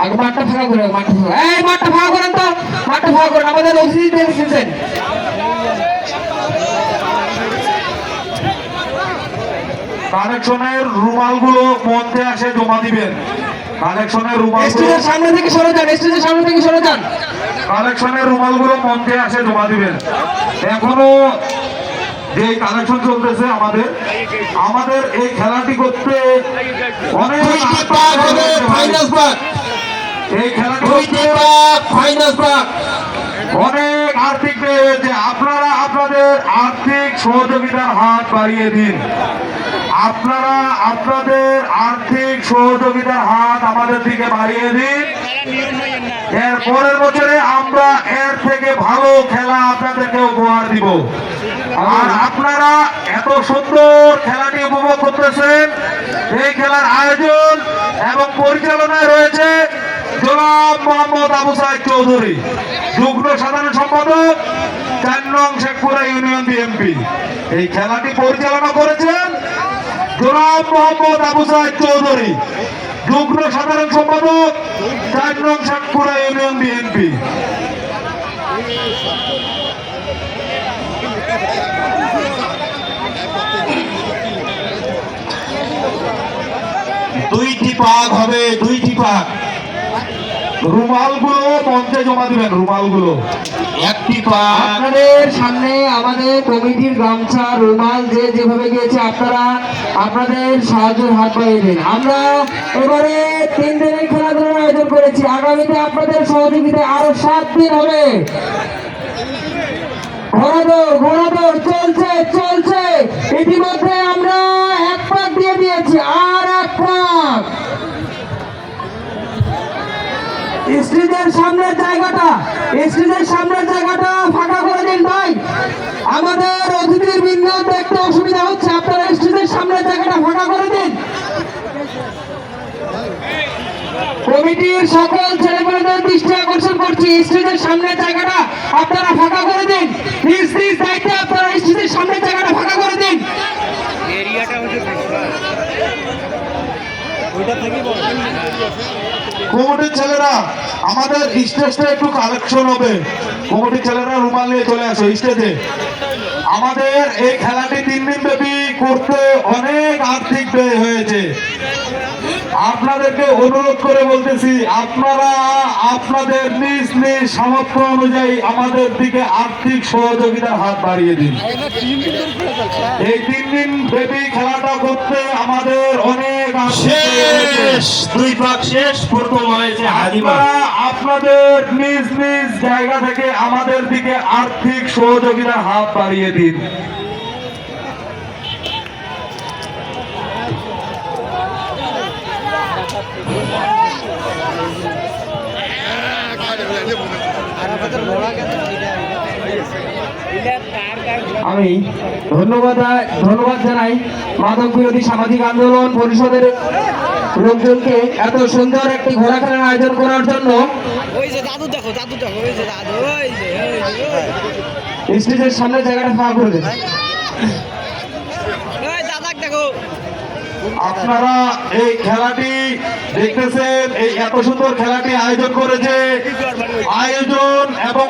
আগে মাঠটা ফাঁকা করে, মাঠটা ফাঁকা করেন তো, মাঠটা ফাঁকা করেন, আমাদের অতিথিদের এসেছেন। কানেকশনের রুমালগুলো মঞ্চে আসে জমা দিবেন। কানেকশনের রুমালগুলো সামনে থেকে সরে যান, স্টেজের সামনে থেকে সরে যান। কালেকশনের রুমালগুলো মঞ্চে আসে জমা দিবেন। এখনো যে কালেকশন চলতেছে আমাদের এই খেলাটি করতে অনেক এই খেলাটি অনেক আর্থিক ব্যয় হয়েছে। আপনারা আপনাদের আর্থিক সহযোগিতার হাত বাড়িয়ে দিন। আপনারা আপনাদের আর্থিক সহযোগিতার হাত আমাদের দিকে বাড়িয়ে দিন। এর পরের বছরে আমরা এর থেকে ভালো খেলা আপনাদেরকে উপহার দিব। আর আপনারা এত সুন্দর খেলাটি উপভোগ করতেছেন। এই খেলার আয়োজন এবং পরিচালনায় রয়েছে জনাব মোহাম্মদ আবু সাইদ চৌধুরী, যুগ্ম সাধারণ সম্পাদক, ৪ নং শেখপুরা ইউনিয়ন বিএনপি। এই খেলাটি পরিচালনা করেছেন জনাব মোহাম্মদ আবু সাইদ চৌধুরী, যুগ্ম সাধারণ সম্পাদক, ৪ নং শেখপুরা ইউনিয়ন বিএনপি। দুইটি পাক হবে, দুইটি পাক। রুমালগুলো মঞ্চে জমা দিবেন। রুমালগুলো একটি পাক। আপনাদের সামনে আমাদের কমিটির গামছা, রুমাল যে যেভাবে গিয়েছে আপনারা আপনাদের সাহায্যের হাত বাড়িয়ে দিন। আমরা এবারে 3 দিনের খেলাধুলার আয়োজন করেছি। আগামীতে আপনাদের সহযোগিতায় আরো 7 দিন হবে। ঘোড়াদৌড় চলছে চলছে। ইতিমধ্যে আমরা 1 পাক দিয়ে দিয়েছি, আর 1 পাক। স্টেজের সামনের জায়গাটা ফাঁকা করে দিন ভাই। আমাদের অতিথির বৃন্দ দেখতে অসুবিধা হচ্ছে, আপনারা স্টেজের সামনের জায়গাটা ফাঁকা করে দিন। কমিটির সকল ছেলেমেয়েদের দৃষ্টি আকর্ষণ করছি, স্টেজের সামনের জায়গাটা আপনারা ফাঁকা করে দিন। প্লিজ দায়িত্বে আপনারা স্টেজের সামনের জায়গাটা ফাঁকা করে দিন। কমিটির ছেলেরা আমাদের স্টেজটা একটু কালেকশন হবে। কমিটির ছেলেরা রুমাল নিয়ে চলে আসো স্টেজে। আমাদের এই খেলাটি 3 দিন ব্যাপী করতে অনেক আর্থিক ব্যয় হয়েছে। আপনাদেরকে অনুরোধ করে বলতেছি, আপনারা আপনাদের নিজ নিজ সামর্থ্য অনুযায়ী আমাদের দিকে আর্থিক সহযোগিতার হাত বাড়িয়ে দিন। এই 3 দিন ব্যাপী খেলাটা করতে আমাদের অনেক দুই পাক শেষ, প্রথম হয়েছে আপনাদের নিজ নিজ জায়গা থেকে আমাদের দিকে আর্থিক সহযোগিতার হাত বাড়িয়ে দিন। আমি ধন্যবাদ জানাই মাদক বিরোধী সামাজিক আন্দোলন পরিষদের লোকজনকে এত সুন্দর একটি ঘোড়া খেলার আয়োজন করার জন্য। স্টেজের সামনে জায়গাটা ফাঁকা করে দেন। আপনারা এই খেলাটি দেখতেছেন, এই এত সুন্দর খেলাটি আয়োজন করেছে, আয়োজন এবং